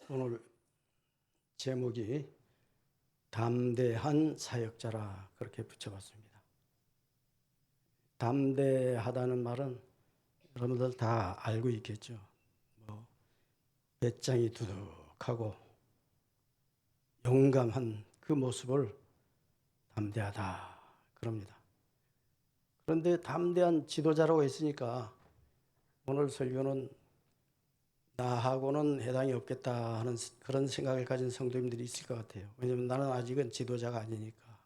오늘 제목이 담대한 사역자라 그렇게 붙여봤습니다. 담대하다는 말은 여러분들 다 알고 있겠죠. 배짱이 두둑하고 용감한 그 모습을 담대하다 그럽니다. 그런데 담대한 지도자라고 했으니까 오늘 설교는 나하고는 해당이 없겠다 하는 그런 생각을 가진 성도님들이 있을 것 같아요. 왜냐하면 나는 아직은 지도자가 아니니까.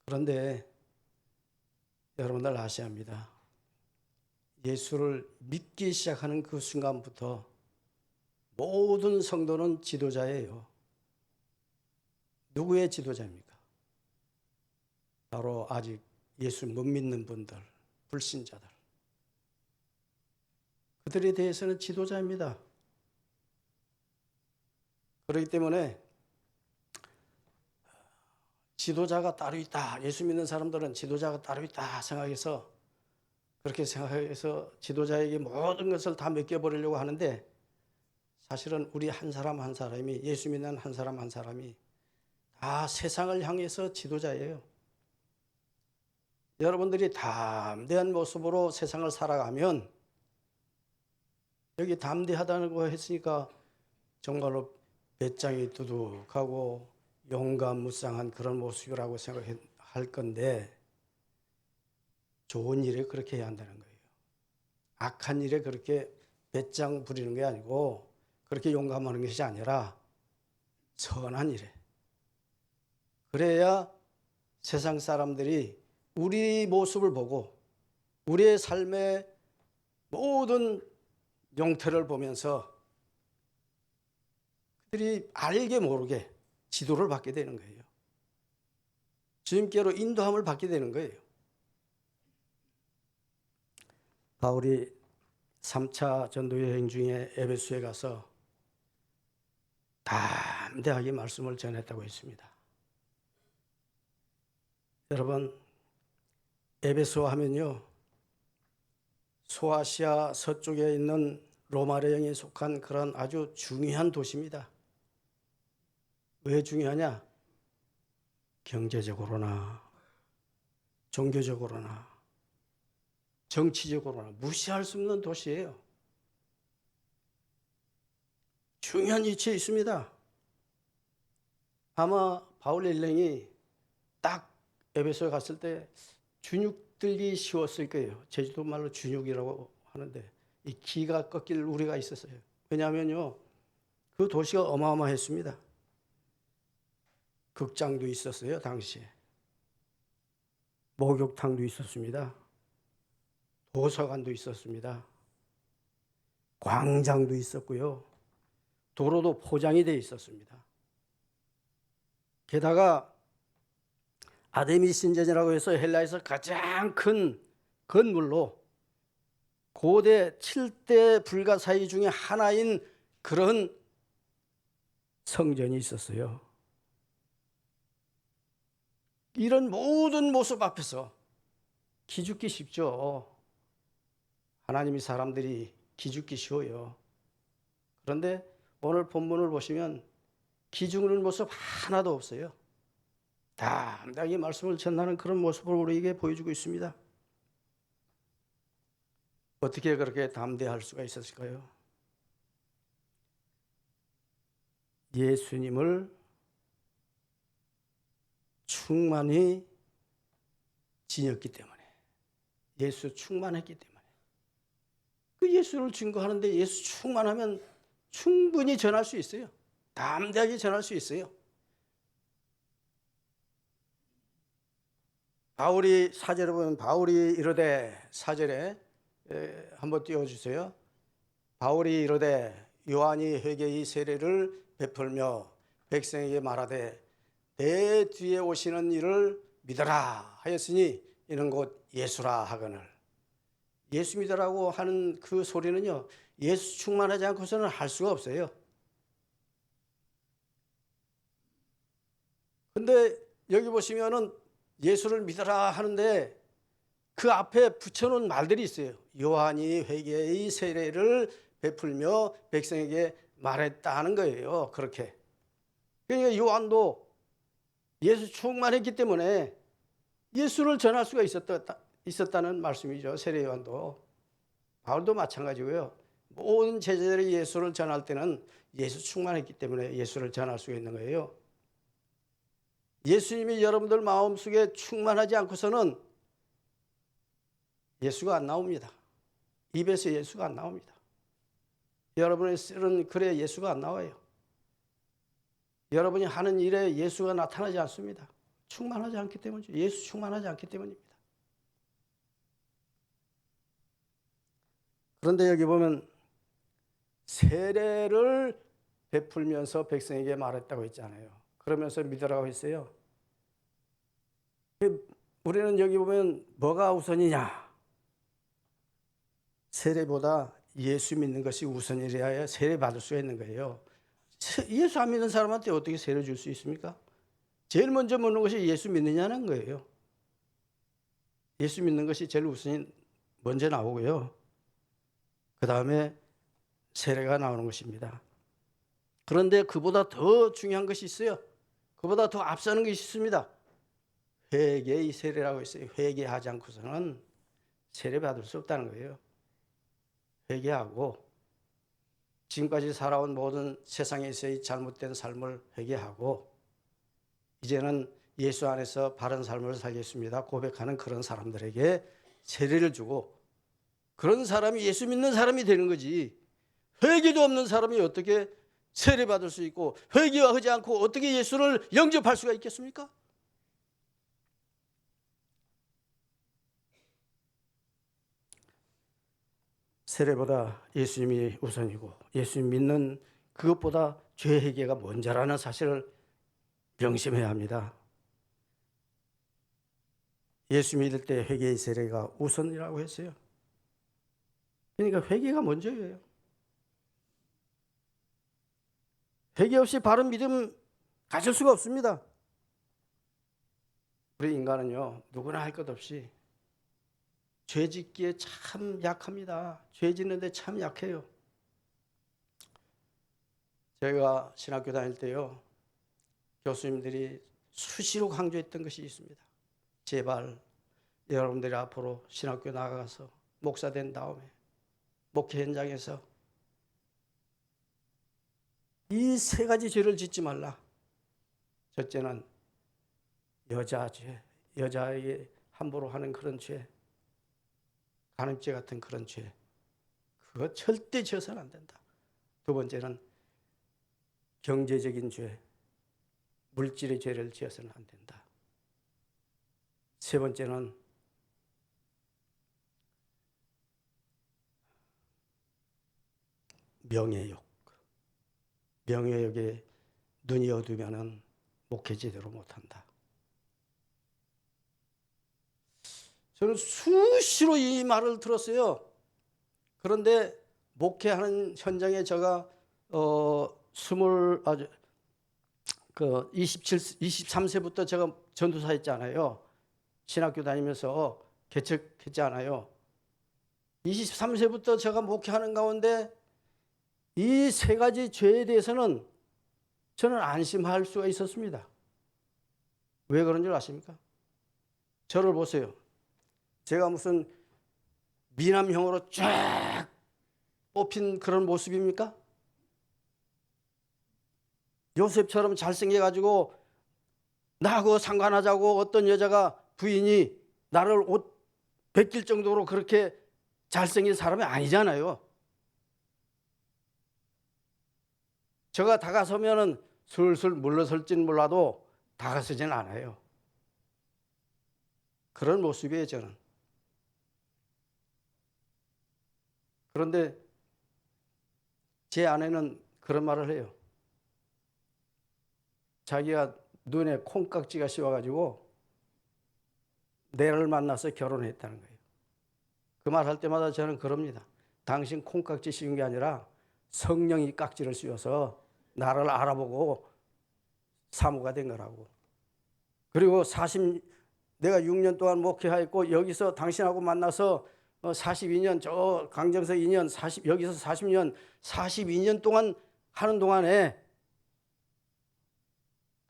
그런데 여러분들 아셔야 합니다. 예수를 믿기 시작하는 그 순간부터 모든 성도는 지도자예요. 누구의 지도자입니까? 바로 아직 예수 못 믿는 분들, 불신자들. 그들에 대해서는 지도자입니다. 그렇기 때문에 지도자가 따로 있다. 예수 믿는 사람들은 지도자가 따로 있다 생각해서 그렇게 생각해서 지도자에게 모든 것을 다 맡겨버리려고 하는데 사실은 우리 한 사람 한 사람이 예수 믿는 한 사람 한 사람이 다 세상을 향해서 지도자예요. 여러분들이 담대한 모습으로 세상을 살아가면 여기 담대하다는 거 했으니까 정말로 배짱이 두둑하고 용감무쌍한 그런 모습이라고 생각할 건데 좋은 일에 그렇게 해야 한다는 거예요. 악한 일에 그렇게 배짱 부리는 게 아니고 그렇게 용감하는 것이 아니라 선한 일에. 그래야 세상 사람들이 우리 모습을 보고 우리의 삶의 모든 용태를 보면서 그들이 알게 모르게 지도를 받게 되는 거예요. 주님께로 인도함을 받게 되는 거예요. 바울이 3차 전도 여행 중에 에베소에 가서 담대하게 말씀을 전했다고 했습니다. 여러분, 에베소 하면요, 소아시아 서쪽에 있는 로마령에 속한 그런 아주 중요한 도시입니다. 왜 중요하냐? 경제적으로나 종교적으로나 정치적으로나 무시할 수 없는 도시예요. 중요한 위치에 있습니다. 아마 바울 일행이 딱 에베소에 갔을 때 준육 들기 쉬웠을 거예요. 제주도 말로 준육이라고 하는데 이 기가 꺾일 우리가 있었어요. 왜냐하면요, 그 도시가 어마어마했습니다. 극장도 있었어요, 당시에. 목욕탕도 있었습니다. 도서관도 있었습니다. 광장도 있었고요. 도로도 포장이 되어 있었습니다. 게다가 아데미 신전이라고 해서 헬라에서 가장 큰 건물로 고대 7대 불가사의 중에 하나인 그런 성전이 있었어요. 이런 모든 모습 앞에서 기죽기 쉽죠. 하나님이 사람들이 기죽기 쉬워요. 그런데 오늘 본문을 보시면 기죽는 모습 하나도 없어요. 담대하게 말씀을 전하는 그런 모습을 우리에게 보여주고 있습니다. 어떻게 그렇게 담대할 수가 있었을까요? 예수님을 충만히 지녔기 때문에, 예수 충만했기 때문에. 그 예수를 증거하는데 예수 충만하면 충분히 전할 수 있어요. 담대하게 전할 수 있어요. 바울이 사절에 보면 바울이 이르되 4절에 한번 띄워주세요. 바울이 이르되 요한이 회개의 세례를 베풀며 백성에게 말하되 내 뒤에 오시는 이를 믿어라 하였으니 이는 곧 예수라 하거늘. 예수 믿으라고 하는 그 소리는요, 예수 충만하지 않고서는 할 수가 없어요. 근데 여기 보시면은 예수를 믿어라 하는데 그 앞에 붙여놓은 말들이 있어요. 요한이 회개의 세례를 베풀며 백성에게 말했다는 거예요. 그렇게. 그러니까 요한도 예수 충만했기 때문에 예수를 전할 수가 있었다는 말씀이죠. 세례 요한도. 바울도 마찬가지고요. 모든 제자들이 예수를 전할 때는 예수 충만했기 때문에 예수를 전할 수가 있는 거예요. 예수님이 여러분들 마음속에 충만하지 않고서는 예수가 안 나옵니다. 입에서 예수가 안 나옵니다. 여러분의 쓰는 글에 예수가 안 나와요. 여러분이 하는 일에 예수가 나타나지 않습니다. 충만하지 않기 때문이죠. 예수 충만하지 않기 때문입니다. 그런데 여기 보면 세례를 베풀면서 백성에게 말했다고 했잖아요. 그러면서 믿으라고 했어요. 우리는 여기 보면 뭐가 우선이냐? 세례보다 예수 믿는 것이 우선이라야 세례 받을 수가 있는 거예요. 예수 안 믿는 사람한테 어떻게 세례 줄 수 있습니까? 제일 먼저 묻는 것이 예수 믿느냐는 거예요. 예수 믿는 것이 제일 우선이 먼저 나오고요. 그 다음에 세례가 나오는 것입니다. 그런데 그보다 더 중요한 것이 있어요. 그보다 더 앞서는 것이 있습니다. 회개의 세례라고 있어요. 회개하지 않고서는 세례 받을 수 없다는 거예요. 회개하고 지금까지 살아온 모든 세상에서의 잘못된 삶을 회개하고 이제는 예수 안에서 바른 삶을 살겠습니다 고백하는 그런 사람들에게 세례를 주고 그런 사람이 예수 믿는 사람이 되는 거지. 회개도 없는 사람이 어떻게 세례 받을 수 있고 회개하지 않고 어떻게 예수를 영접할 수가 있겠습니까? 세례보다 예수님이 우선이고 예수님 믿는 그것보다 죄 회개가 먼저라는 사실을 명심해야 합니다. 예수 믿을 때 회개의 세례가 우선이라고 했어요. 그러니까 회개가 먼저예요. 회개 없이 바른 믿음 가질 수가 없습니다. 우리 인간은요, 누구나 할 것 없이 죄 짓기에 참 약합니다. 죄 짓는데 참 약해요. 제가 신학교 다닐 때요, 교수님들이 수시로 강조했던 것이 있습니다. 제발 여러분들이 앞으로 신학교 나가서 목사 된 다음에 목회 현장에서 이 세 가지 죄를 짓지 말라. 첫째는 여자 죄, 여자에게 함부로 하는 그런 죄, 간음죄 같은 그런 죄, 그거 절대 지어서는 안 된다. 두 번째는 경제적인 죄, 물질의 죄를 지어서는 안 된다. 세 번째는 명예욕. 명예욕에 눈이 어두면은 목회 제대로 못한다. 저는 수시로 이 말을 들었어요. 그런데 목회하는 현장에 제가 23세부터 제가 전도사 했잖아요. 신학교 다니면서 개척했잖아요. 23세부터 제가 목회하는 가운데 이 세 가지 죄에 대해서는 저는 안심할 수가 있었습니다. 왜 그런 줄 아십니까? 저를 보세요. 제가 무슨 미남형으로 쫙 뽑힌 그런 모습입니까? 요셉처럼 잘생겨가지고 나하고 상관하자고 어떤 여자가 부인이 나를 옷 벗길 정도로 그렇게 잘생긴 사람이 아니잖아요. 제가 다가서면은 슬슬 물러설지는 몰라도 다가서지는 않아요. 그런 모습이에요, 저는. 그런데 제 아내는 그런 말을 해요. 자기가 눈에 콩깍지가 씌워가지고 내를 만나서 결혼했다는 거예요. 그 말 할 때마다 저는 그럽니다. 당신 콩깍지 씌운 게 아니라 성령이 깍지를 씌워서 나를 알아보고 사모가 된 거라고. 그리고 내가 6년 동안 목회하였고 여기서 당신하고 만나서 42년 저 강정서 2년 여기서 40년 42년 동안 하는 동안에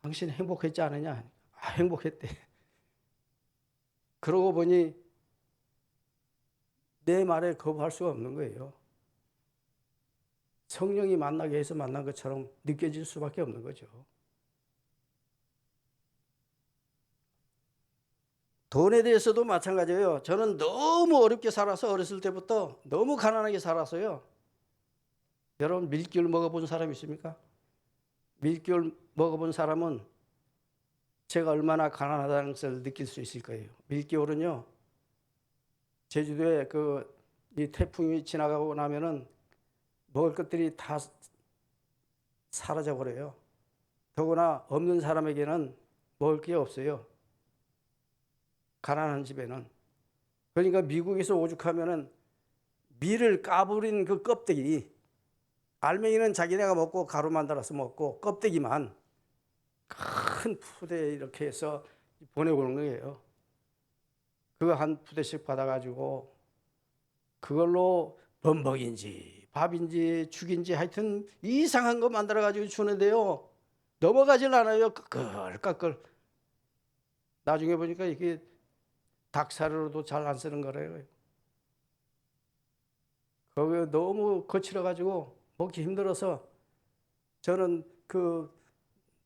당신 행복했지 않느냐? 아, 행복했대. 그러고 보니 내 말에 거부할 수가 없는 거예요. 성령이 만나게 해서 만난 것처럼 느껴질 수밖에 없는 거죠. 돈에 대해서도 마찬가지예요. 저는 너무 어렵게 살아서 어렸을 때부터 너무 가난하게 살아서요. 여러분 밀기울 먹어본 사람 있습니까? 밀기울 먹어본 사람은 제가 얼마나 가난하다는 것을 느낄 수 있을 거예요. 밀기울은요, 제주도에 이 태풍이 지나가고 나면은 먹을 것들이 다 사라져 버려요. 더구나 없는 사람에게는 먹을 게 없어요. 가난한 집에는. 그러니까 미국에서 오죽하면은 밀을 까부린 그 껍데기, 알맹이는 자기네가 먹고 가루 만들어서 먹고 껍데기만 큰 푸대에 이렇게 해서 보내오는 거예요. 그거 한 푸대씩 받아가지고 그걸로 범벅인지 밥인지 죽인지 하여튼 이상한 거 만들어가지고 주는데요. 넘어가질 않아요. 까끌까끌. 나중에 보니까 이게 닭사료로도 잘 안 쓰는 거래요. 거기 너무 거칠어가지고 먹기 힘들어서 저는 그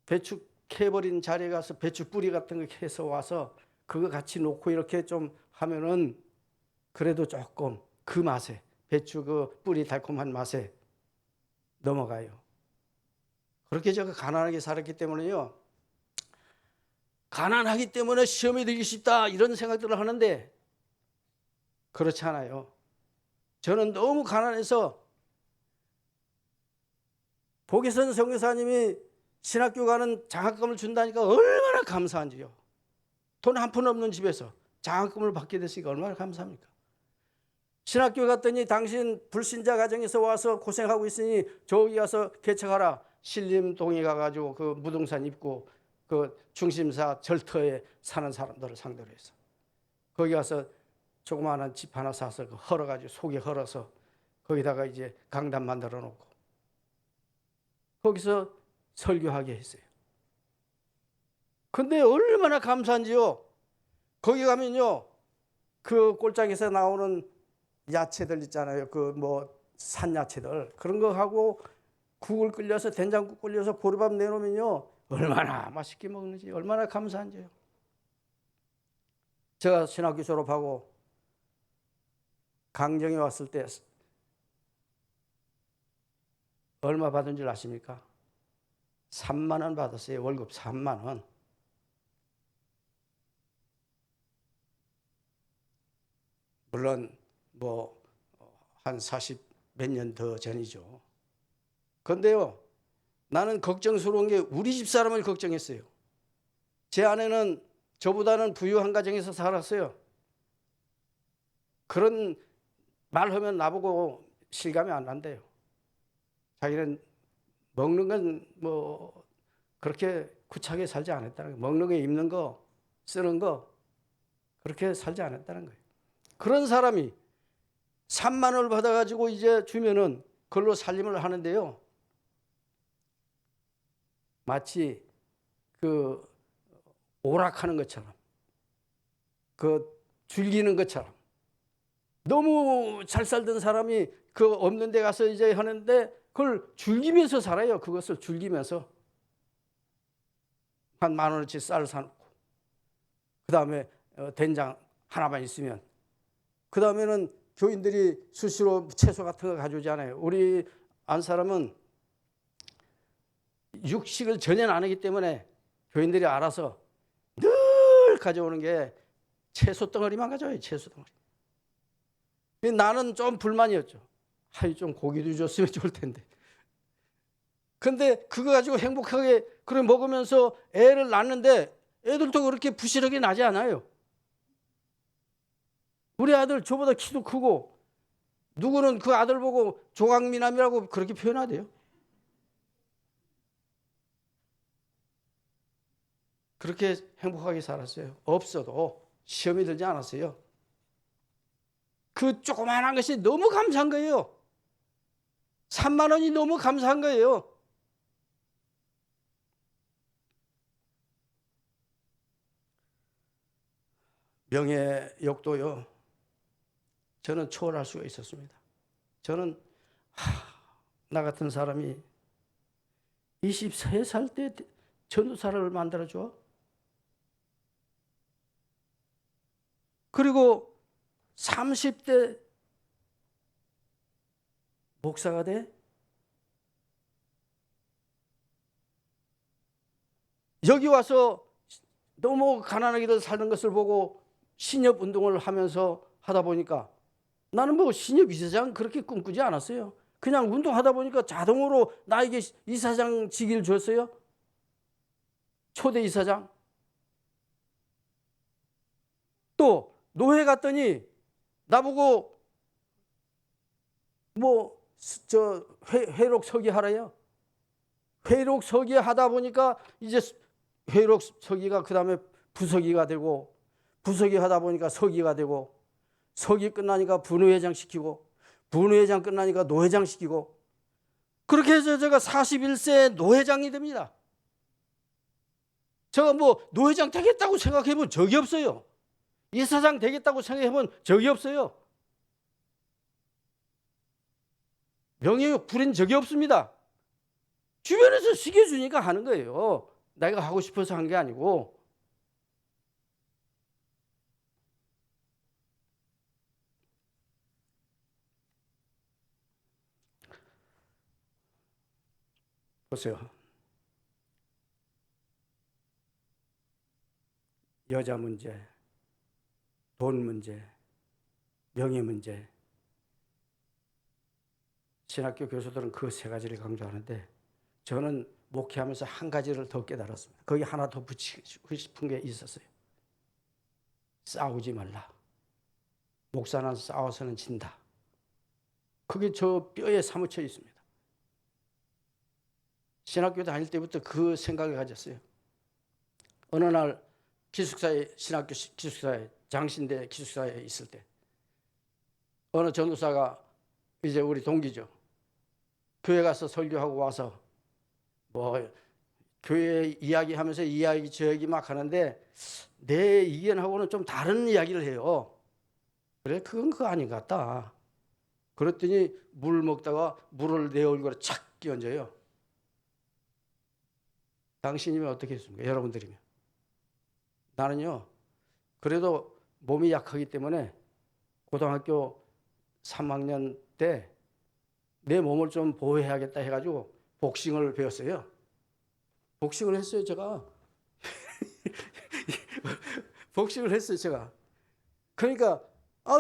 배추 캐버린 자리에 가서 배추 뿌리 같은 거 캐서 와서 그거 같이 놓고 이렇게 좀 하면은 그래도 조금 그 맛에 배추 그 뿌리 달콤한 맛에 넘어가요. 그렇게 제가 가난하게 살았기 때문에요. 가난하기 때문에 시험에 들기 쉽다 이런 생각들을 하는데 그렇지 않아요. 저는 너무 가난해서 복이선 선교사님이 신학교 가는 장학금을 준다니까 얼마나 감사한지요. 돈 한 푼 없는 집에서 장학금을 받게 됐으니까 얼마나 감사합니까? 신학교 갔더니 당신 불신자 가정에서 와서 고생하고 있으니 저기 가서 개척하라. 신림동에 가가지고 그 무등산 입고 그 중심사 절터에 사는 사람들을 상대로 해서 거기 가서 조그마한 집 하나 사서 헐어가지고 속에 헐어서 거기다가 이제 강단 만들어 놓고 거기서 설교하게 했어요. 근데 얼마나 감사한지요. 거기 가면요 그 꼴짝에서 나오는 야채들 있잖아요. 그 뭐 산야채들 그런 거 하고 국을 끓여서 된장국 끓여서 보리밥 내놓으면요 얼마나 맛있게 먹는지 얼마나 감사한지요. 제가 신학교 졸업하고 강정에 왔을 때 얼마 받은 줄 아십니까? 3만 원 받았어요. 월급 3만 원. 물론 뭐 한 40 몇 년 더 전이죠. 그런데요 나는 걱정스러운 게 우리 집 사람을 걱정했어요. 제 아내는 저보다는 부유한 가정에서 살았어요. 그런 말 하면 나보고 실감이 안 난대요. 자기는 먹는 건 뭐 그렇게 구차하게 살지 않았다는 거예요. 먹는 거, 입는 거, 쓰는 거 그렇게 살지 않았다는 거예요. 그런 사람이 3만 원을 받아가지고 이제 주면은 그걸로 살림을 하는데요. 마치 그 오락하는 것처럼 그 즐기는 것처럼 너무 잘 살던 사람이 그 없는 데 가서 이제 하는데 그걸 즐기면서 살아요. 그것을 즐기면서 한 10,000원어치 쌀 사놓고 그 다음에 된장 하나만 있으면 그 다음에는 교인들이 수시로 채소 같은 거 가져오잖아요. 우리 안 사람은 육식을 전혀 안 하기 때문에 교인들이 알아서 늘 가져오는 게 채소 덩어리만 가져와요. 채소 덩어리. 나는 좀 불만이었죠. 좀 고기도 줬으면 좋을 텐데. 근데 그거 가지고 행복하게 그래 먹으면서 애를 낳는데 애들도 그렇게 부실하게 나지 않아요. 우리 아들 저보다 키도 크고 누구는 그 아들 보고 조각미남이라고 그렇게 표현하대요. 그렇게 행복하게 살았어요. 없어도 시험이 들지 않았어요. 그 조그마한 것이 너무 감사한 거예요. 3만 원이 너무 감사한 거예요. 명예욕도요, 저는 초월할 수가 있었습니다. 저는 나 같은 사람이 23살 때 전도사를 만들어줘. 그리고 30대 목사가 돼? 여기 와서 너무 가난하게 사는 것을 보고 신협 운동을 하면서 하다 보니까 나는 뭐 신협 이사장 그렇게 꿈꾸지 않았어요. 그냥 운동하다 보니까 자동으로 나에게 이사장 직위를 줬어요. 초대 이사장. 또 노회 갔더니 나보고 뭐 저 회록 서기 하라요. 회록 서기 하다 보니까 이제 회록 서기가 그다음에 부서기가 되고, 부서기 하다 보니까 서기가 되고, 서기 끝나니까 분회장 시키고, 분회장 끝나니까 노회장 시키고, 그렇게 해서 제가 41세 노회장이 됩니다. 제가 뭐 노회장 되겠다고 생각해 본 적이 없어요. 이사장 되겠다고 생각해 본 적이 없어요. 명예욕 부린 적이 없습니다. 주변에서 시켜주니까 하는 거예요. 내가 하고 싶어서 한 게 아니고. 보세요. 여자 문제, 돈 문제, 명예 문제. 신학교 교수들은 그 세 가지를 강조하는데 저는 목회하면서 한 가지를 더 깨달았습니다. 거기 하나 더 붙이고 싶은 게 있었어요. 싸우지 말라. 목사는 싸워서는 진다. 그게 저 뼈에 사무쳐 있습니다. 신학교 다닐 때부터 그 생각을 가졌어요. 어느 날 기숙사에, 신학교 기숙사에, 장신대 기숙사에 있을 때 어느 전도사가 이제 우리 동기죠. 교회 가서 설교하고 와서 뭐 교회 이야기하면서 이야기 저 얘기 막 하는데 내 의견하고는 좀 다른 이야기를 해요. 그래, 그건 그거 아닌 것 같다. 그랬더니 물 먹다가 물을 내 얼굴에 착 끼얹어요. 당신이면 어떻게 했습니까? 여러분들이면. 나는요, 그래도 몸이 약하기 때문에 고등학교 3학년 때 내 몸을 좀 보호해야겠다 해가지고 복싱을 배웠어요. 복싱을 했어요, 제가. 복싱을 했어요, 제가. 그러니까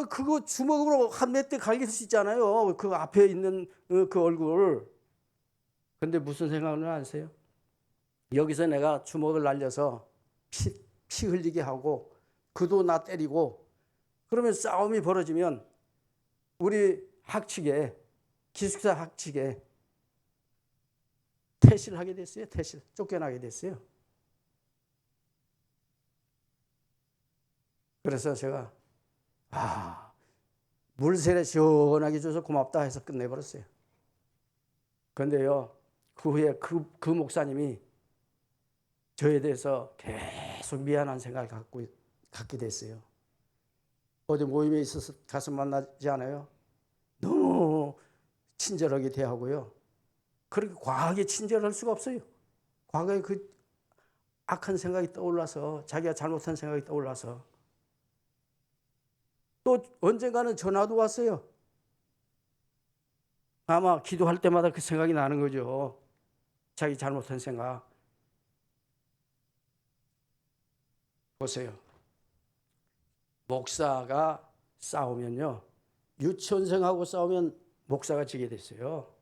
그거 주먹으로 한 몇 대 갈길 수 있잖아요. 그 앞에 있는 그 얼굴. 근데 무슨 생각을 하세요? 여기서 내가 주먹을 날려서 피 흘리게 하고 그도 나 때리고 그러면 싸움이 벌어지면 우리 학칙에, 기숙사 학칙에 퇴실하게 됐어요. 퇴실. 쫓겨나게 됐어요. 그래서 제가 물세례 시원하게 줘서 고맙다 해서 끝내버렸어요. 그런데요, 그 후에 그 목사님이 저에 대해서 계속 미안한 생각을 갖게 됐어요. 어디 모임에 있어서 가서 만나지 않아요? 너무 친절하게 대하고요. 그렇게 과하게 친절할 수가 없어요. 과거에 그 악한 생각이 떠올라서, 자기가 잘못한 생각이 떠올라서. 또 언젠가는 전화도 왔어요. 아마 기도할 때마다 그 생각이 나는 거죠. 자기 잘못한 생각. 보세요. 목사가 싸우면요, 유치원생하고 싸우면 목사가 지게 됐어요.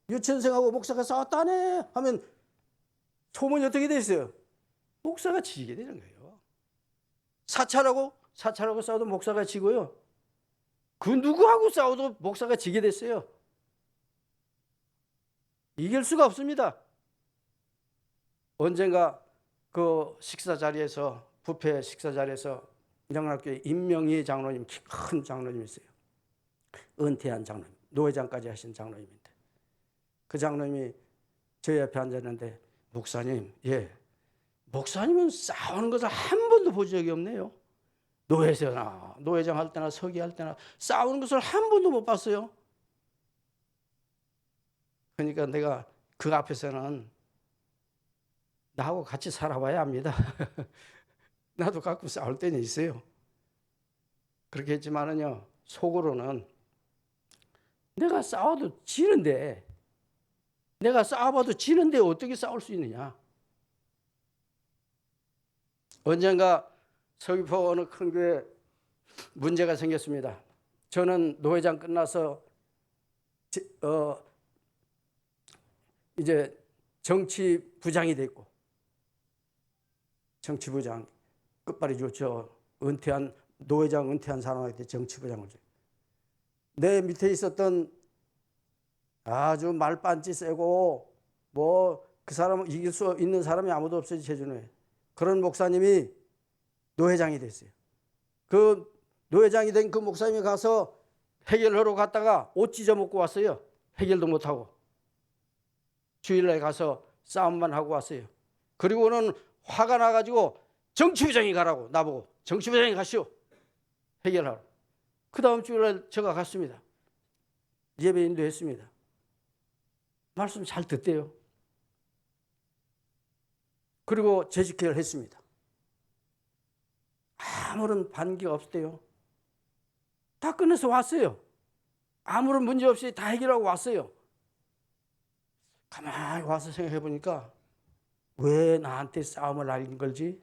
유치원생하고 목사가 싸웠다네 하면 소문이 어떻게 됐어요? 목사가 지게 되는 거예요. 사찰하고 싸워도 목사가 지고요. 그 누구하고 싸워도 목사가 지게 됐어요. 이길 수가 없습니다. 언젠가 그 식사 자리에서, 뷔페 식사 자리에서 영락교회 임명희 장로님, 큰 장로님이 있어요. 은퇴한 장로님, 노회장까지 하신 장로님인데 그 장로님이 저 옆에 앉았는데 목사님, 예, 목사님은 싸우는 것을 한 번도 본 적이 없네요. 노회잖아, 노회장 할 때나 서기할 때나 싸우는 것을 한 번도 못 봤어요. 그러니까 내가 그 앞에서는 나하고 같이 살아봐야 합니다. 나도 가끔 싸울 때는 있어요. 그렇게 했지만은요, 속으로는 내가 싸워도 지는데, 내가 싸워봐도 지는데 어떻게 싸울 수 있느냐. 언젠가 서귀포 어느 큰 교회에 문제가 생겼습니다. 저는 노회장 끝나서 이제 정치부장이 됐고, 정치부장 끝발이 좋죠. 은퇴한 노회장 은퇴한 사람한테 정치부장을 줘요. 내 밑에 있었던 아주 말반지 세고 뭐 그 사람을 이길 수 있는 사람이 아무도 없어요. 제주도에. 그런 목사님이 노회장이 됐어요. 그 노회장이 된 그 목사님이 가서 해결하러 갔다가 옷 찢어 먹고 왔어요. 해결도 못하고. 주일날 가서 싸움만 하고 왔어요. 그리고는 화가 나가지고 정치부장이 가라고 나보고 정치부장이 가시오. 해결하러. 그 다음 주일날 제가 갔습니다. 예배 인도했습니다. 말씀 잘 듣대요. 그리고 재직회를 했습니다. 아무런 반기가 없대요. 다 끝내서 왔어요. 아무런 문제 없이 다 해결하고 왔어요. 가만히 와서 생각해 보니까 왜 나한테 싸움을 날린 걸지?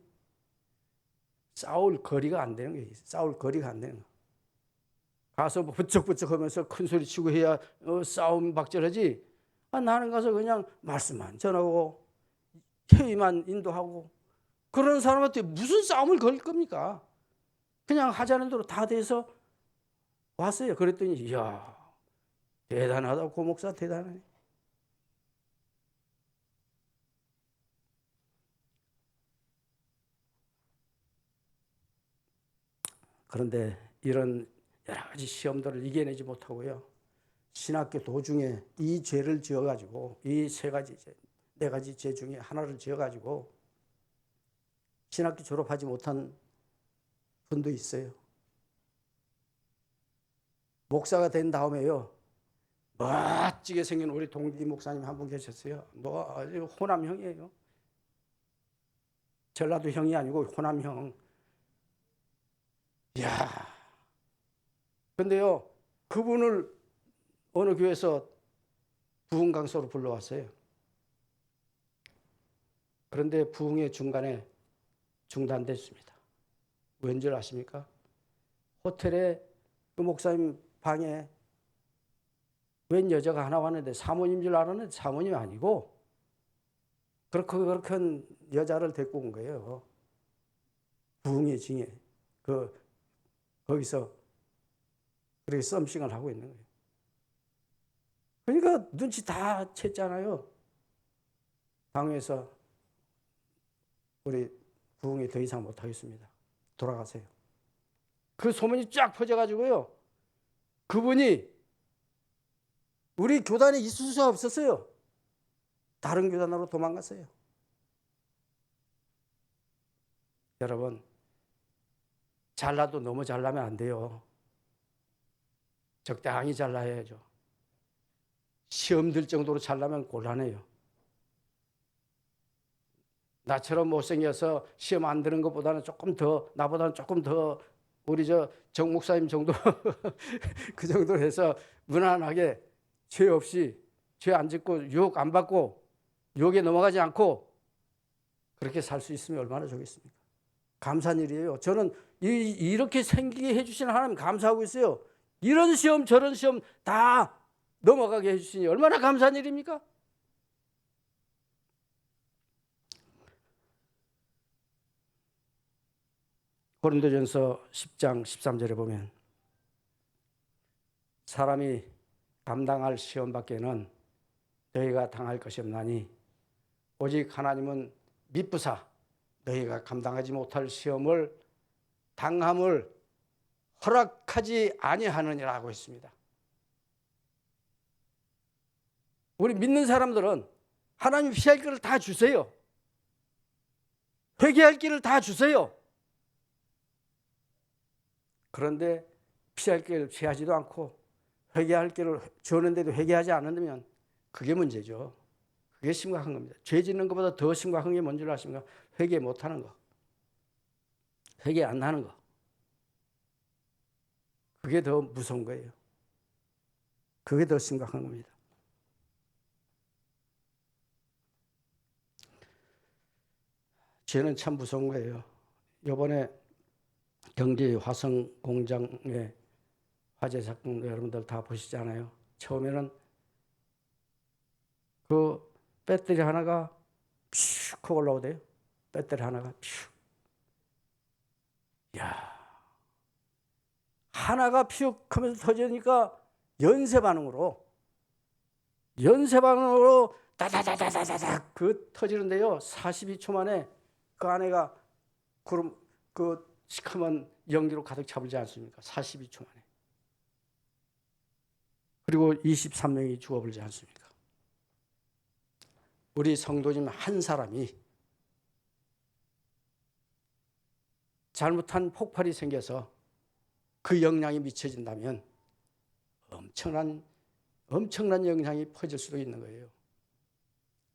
싸울 거리가 안 되는 거예요. 싸울 거리가 안 되는 거. 가서 뭐 부쩍부쩍 하면서 큰 소리 치고 해야 싸움 박절하지. 나는 가서 그냥 말씀만 전하고 회의만 인도하고 그런 사람한테 무슨 싸움을 걸 겁니까? 그냥 하자는 대로 다 돼서 왔어요. 그랬더니 이야 대단하다. 고 목사 대단해. 그런데 이런 여러 가지 시험들을 이겨내지 못하고요. 신학교 도중에 이 죄를 지어가지고 이 세 가지 죄, 네 가지 죄 중에 하나를 지어가지고 신학교 졸업하지 못한 분도 있어요. 목사가 된 다음에요. 멋지게 생긴 우리 동기 목사님 한 분 계셨어요. 뭐 아주 호남형이에요. 전라도 형이 아니고 호남형. 이야. 근데요, 그분을 어느 교회에서 부흥 강사로 불러왔어요. 그런데 부흥의 중간에 중단됐습니다. 왠지 아십니까? 호텔에 그 목사님 방에 웬 여자가 하나 왔는데 사모님인 줄 알았는데 사모님이 아니고 그렇게 한 여자를 데리고 온 거예요. 부흥의 징에 거기서 그렇게 썸씽을 하고 있는 거예요. 그러니까 눈치 다 챘잖아요. 당에서 우리 부흥이 더 이상 못하겠습니다. 돌아가세요. 그 소문이 쫙 퍼져가지고요. 그분이 우리 교단에 있을 수가 없었어요. 다른 교단으로 도망갔어요. 여러분, 잘나도 너무 잘나면 안 돼요. 적당히 잘나야죠. 시험 들 정도로 잘나면 곤란해요. 나처럼 못생겨서 시험 안 드는 것보다는 나보다는 조금 더 우리 정 목사님 정도 그 정도로 해서 무난하게 죄 없이 죄 안 짓고 유혹 안 받고 유혹에 넘어가지 않고 그렇게 살 수 있으면 얼마나 좋겠습니까? 감사한 일이에요. 저는 이렇게 생기게 해주시는 하나님 감사하고 있어요. 이런 시험 저런 시험 다 넘어가게 해주시니 얼마나 감사한 일입니까? 고린도전서 10장 13절에 보면 사람이 감당할 시험밖에는 너희가 당할 것이 없나니 오직 하나님은 미쁘사 너희가 감당하지 못할 시험을 당함을 허락하지 아니하느니라고 했습니다. 우리 믿는 사람들은 하나님 피할 길을 다 주세요. 회개할 길을 다 주세요. 그런데 피할 길을 피하지도 않고 회개할 길을 주는데도 회개하지 않는다면 그게 문제죠. 그게 심각한 겁니다. 죄 짓는 것보다 더 심각한 게 뭔지 아십니까? 회개 못하는 거. 회개 안 하는 거. 그게 더 무서운 거예요. 그게 더 심각한 겁니다. 죄는 참 무서운 거예요. 이번에 경기 화성 공장의 화재 사건 여러분들 다 보시잖아요. 처음에는 그 배터리 하나가 슉 올라오대요. 배터리 하나가 슉. 야, 하나가 퓨 하면서 터지니까 연쇄 반응으로 다다다다다다닥 그 터지는데요. 42초 만에 그 안에가 구름 그 시커먼 연기로 가득 차버리지 않습니까? 42초 만에. 그리고 23명이 죽어버리지 않습니까? 우리 성도님 한 사람이 잘못한 폭발이 생겨서 그 영향이 미쳐진다면 엄청난 영향이 퍼질 수도 있는 거예요.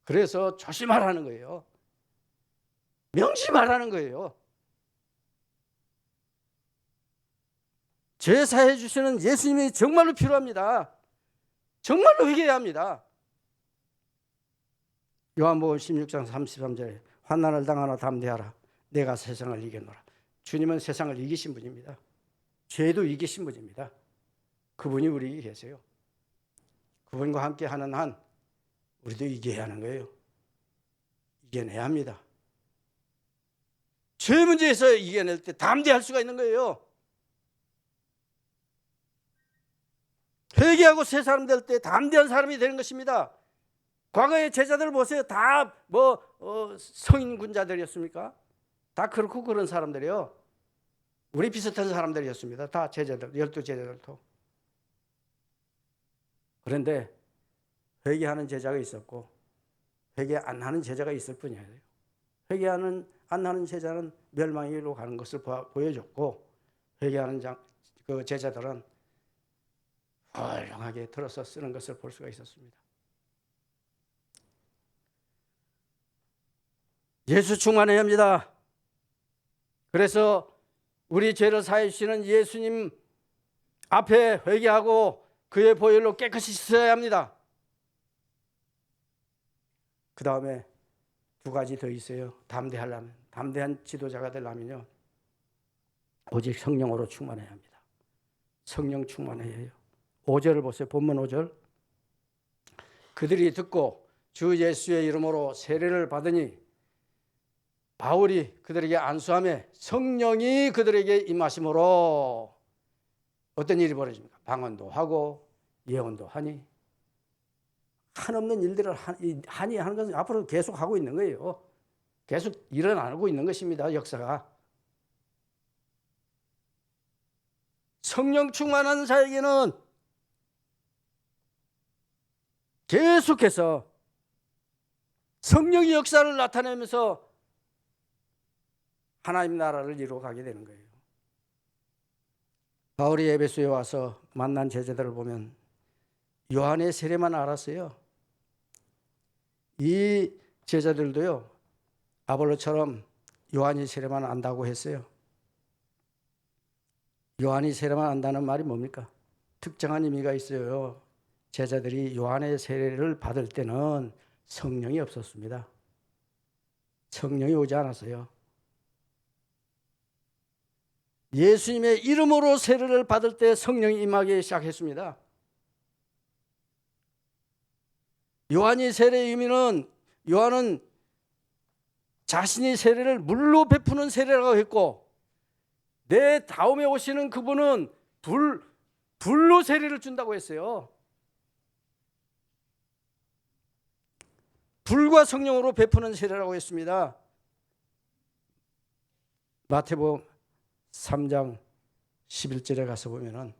그래서 조심하라는 거예요. 명심하라는 거예요. 죄 사해 주시는 예수님이 정말로 필요합니다. 정말로 회개해야 합니다. 요한복음 16장 33절에 환난을 당하나 담대하라. 내가 세상을 이겨노라. 주님은 세상을 이기신 분입니다. 죄도 이기신 분입니다. 그분이 우리에게 계세요. 그분과 함께 하는 한 우리도 이겨야 하는 거예요. 이겨내야 합니다. 죄 문제에서 이겨낼 때 담대할 수가 있는 거예요. 회개하고 새 사람 될 때 담대한 사람이 되는 것입니다. 과거의 제자들 보세요. 다 성인 군자들이었습니까? 다 그렇고 그런 사람들이요. 우리 비슷한 사람들이었습니다. 다 제자들, 12제자들도. 그런데 회개하는 제자가 있었고 회개 안 하는 제자가 있을 뿐이에요. 회개 안 하는 제자는 멸망의 길로 가는 것을 보여줬고 회개하는 그 제자들은 훌륭하게 들어서 쓰는 것을 볼 수가 있었습니다. 예수 충만해야 합니다. 그래서 우리 죄를 사해 주시는 예수님 앞에 회개하고 그의 보혈로 깨끗이 씻어야 합니다. 그 다음에 두 가지 더 있어요. 담대한 지도자가 되려면요. 오직 성령으로 충만해야 합니다. 성령 충만해야 해요. 5절을 보세요. 본문 5절. 그들이 듣고 주 예수의 이름으로 세례를 받으니 바울이 그들에게 안수하며 성령이 그들에게 임하심으로 어떤 일이 벌어집니까? 방언도 하고 예언도 하니 한없는 일들을 하니 하는 것은 앞으로 계속 하고 있는 거예요. 계속 일어나고 있는 것입니다. 역사가. 성령 충만한 자에게는 계속해서 성령의 역사를 나타내면서 하나님 나라를 이루어가게 되는 거예요. 바울이 에베소에 와서 만난 제자들을 보면 요한의 세례만 알았어요. 이 제자들도요. 아볼로처럼 요한이 세례만 안다고 했어요. 요한이 세례만 안다는 말이 뭡니까? 특정한 의미가 있어요. 제자들이 요한의 세례를 받을 때는 성령이 없었습니다. 성령이 오지 않았어요. 예수님의 이름으로 세례를 받을 때 성령이 임하기 시작했습니다. 요한이 세례의 의미는 요한은 자신이 세례를 물로 베푸는 세례라고 했고 내 다음에 오시는 그분은 불로 세례를 준다고 했어요. 불과 성령으로 베푸는 세례라고 했습니다. 마태복음 3장 11절에 가서 보면은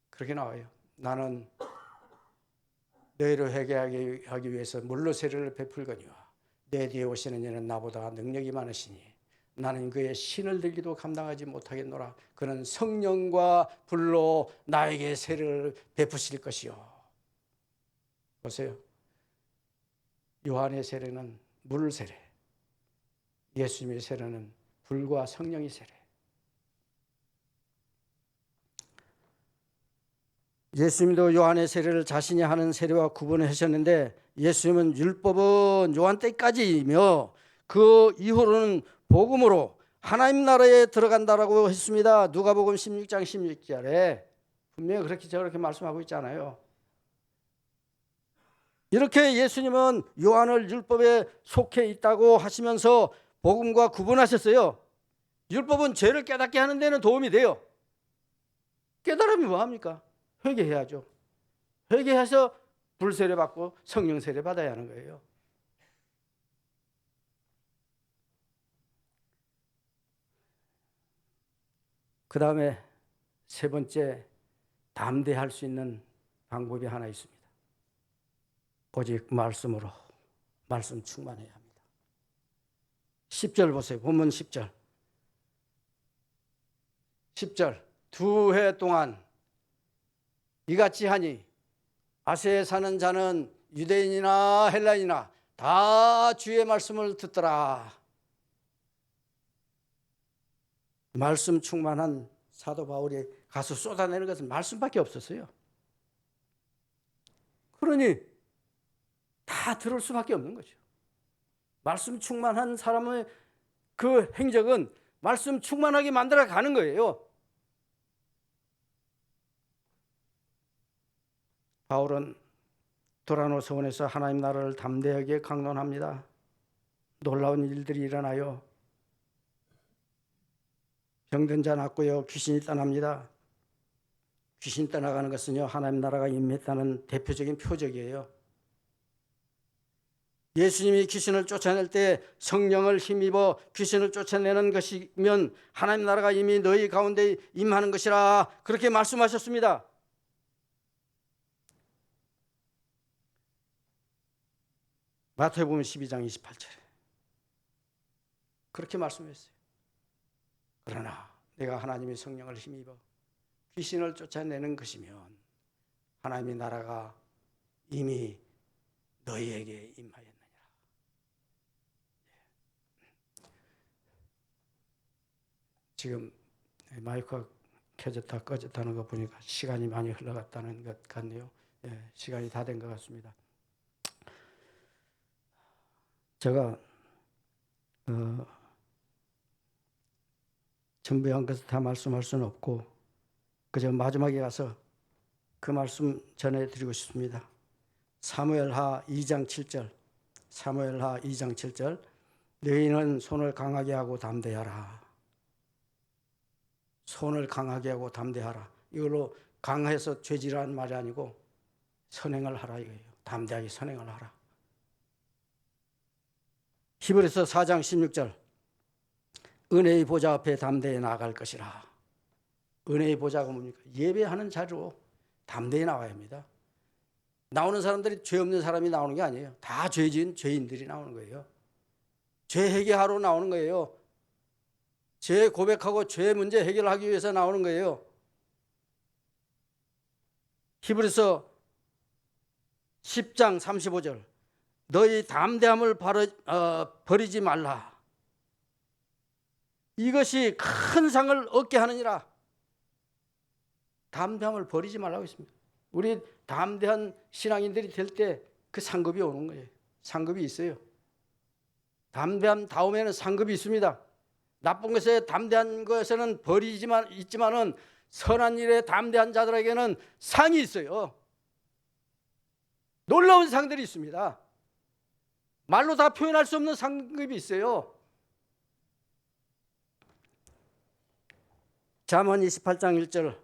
그렇게 나와요. 나는 너희를 회개하기 위해서 물로 세례를 베풀거니와 내 뒤에 오시는 이는 나보다 능력이 많으시니 나는 그의 신을 들기도 감당하지 못하겠노라. 그는 성령과 불로 나에게 세례를 베푸실 것이요. 보세요. 요한의 세례는 물 세례, 예수님의 세례는 불과 성령의 세례. 예수님도 요한의 세례를 자신이 하는 세례와 구분하셨는데 예수님은 율법은 요한 때까지이며 그 이후로는 복음으로 하나님 나라에 들어간다라고 했습니다. 누가복음 16장 16절에 분명히 그렇게 저렇게 말씀하고 있잖아요. 이렇게 예수님은 요한을 율법에 속해 있다고 하시면서 복음과 구분하셨어요. 율법은 죄를 깨닫게 하는 데는 도움이 돼요. 깨달으면 뭐합니까? 회개해야죠. 회개해서 불세례 받고 성령 세례 받아야 하는 거예요. 그 다음에 세 번째, 담대할 수 있는 방법이 하나 있습니다. 오직 말씀으로, 말씀 충만해야 합니다. 10절 보세요. 본문 10절. 10절. 2해 동안 이같이 하니 아세에 사는 자는 유대인이나 헬라인이나 다 주의 말씀을 듣더라. 말씀 충만한 사도 바울이 가서 쏟아내는 것은 말씀밖에 없었어요. 그러니 다 들을 수밖에 없는 거죠. 말씀 충만한 사람의 그 행적은 말씀 충만하게 만들어 가는 거예요. 바울은 도라노 서원에서 하나님 나라를 담대하게 강론합니다. 놀라운 일들이 일어나요. 병든 자 낫고요. 귀신이 떠납니다. 귀신 떠나가는 것은요, 하나님 나라가 임했다는 대표적인 표적이에요. 예수님이 귀신을 쫓아낼 때 성령을 힘입어 귀신을 쫓아내는 것이면 하나님 나라가 이미 너희 가운데 임하는 것이라 그렇게 말씀하셨습니다. 마태복음 12장 28절에 그렇게 말씀했어요. 그러나 내가 하나님의 성령을 힘입어 귀신을 쫓아내는 것이면 하나님의 나라가 이미 너희에게 임하였느니라. 지금 마이크가 켜졌다 꺼졌다는 거 보니까 시간이 많이 흘러갔다는 것 같네요. 시간이 다 된 것 같습니다. 제가 전부한 것을 다 말씀할 수는 없고 그저 마지막에 가서 그 말씀 전해드리고 싶습니다. 사무엘하 2장 7절, 사무엘하 2장 7절, 너희는 손을 강하게 하고 담대하라. 손을 강하게 하고 담대하라. 이걸로 강해서 죄질하는 말이 아니고 선행을 하라 이거예요. 담대하게 선행을 하라. 히브리서 4장 16절, 은혜의 보좌 앞에 담대히 나아갈 것이라. 은혜의 보좌가 뭡니까? 예배하는 자리로 담대히 나와야 합니다. 나오는 사람들이 죄 없는 사람이 나오는 게 아니에요. 다 죄 지은 죄인들이 나오는 거예요. 죄 해결하러 나오는 거예요. 죄 고백하고 죄 문제 해결하기 위해서 나오는 거예요. 히브리서 10장 35절, 너희 담대함을 버리지 말라. 이것이 큰 상을 얻게 하느니라. 담대함을 버리지 말라고 했습니다. 우리 담대한 신앙인들이 될 때 그 상급이 오는 거예요. 상급이 있어요. 담대함 다음에는 상급이 있습니다. 나쁜 것에 담대한 것에는 벌이지만 있지만은 선한 일에 담대한 자들에게는 상이 있어요. 놀라운 상들이 있습니다. 말로 다 표현할 수 없는 상급이 있어요. 잠언 28장 1절,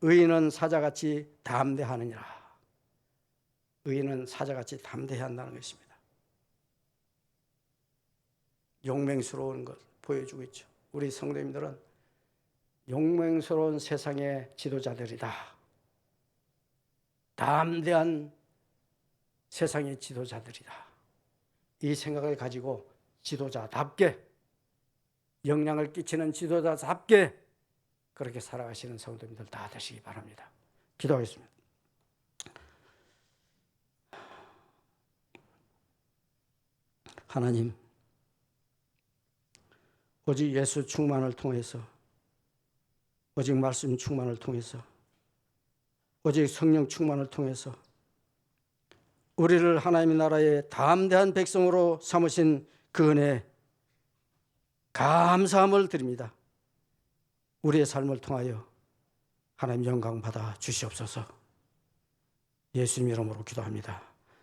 의인은 사자같이 담대하느니라. 의인은 사자같이 담대해야 한다는 것입니다. 용맹스러운 것 보여주고 있죠. 우리 성도님들은 용맹스러운 세상의 지도자들이다. 담대한 세상의 지도자들이다. 이 생각을 가지고 지도자답게, 영향을 끼치는 지도자답게 그렇게 살아가시는 성도님들 다 되시기 바랍니다. 기도하겠습니다. 하나님, 오직 예수 충만을 통해서, 오직 말씀 충만을 통해서, 오직 성령 충만을 통해서 우리를 하나님의 나라의 담대한 백성으로 삼으신 그 은혜에 감사함을 드립니다. 우리의 삶을 통하여 하나님 영광 받아 주시옵소서. 예수님 이름으로 기도합니다.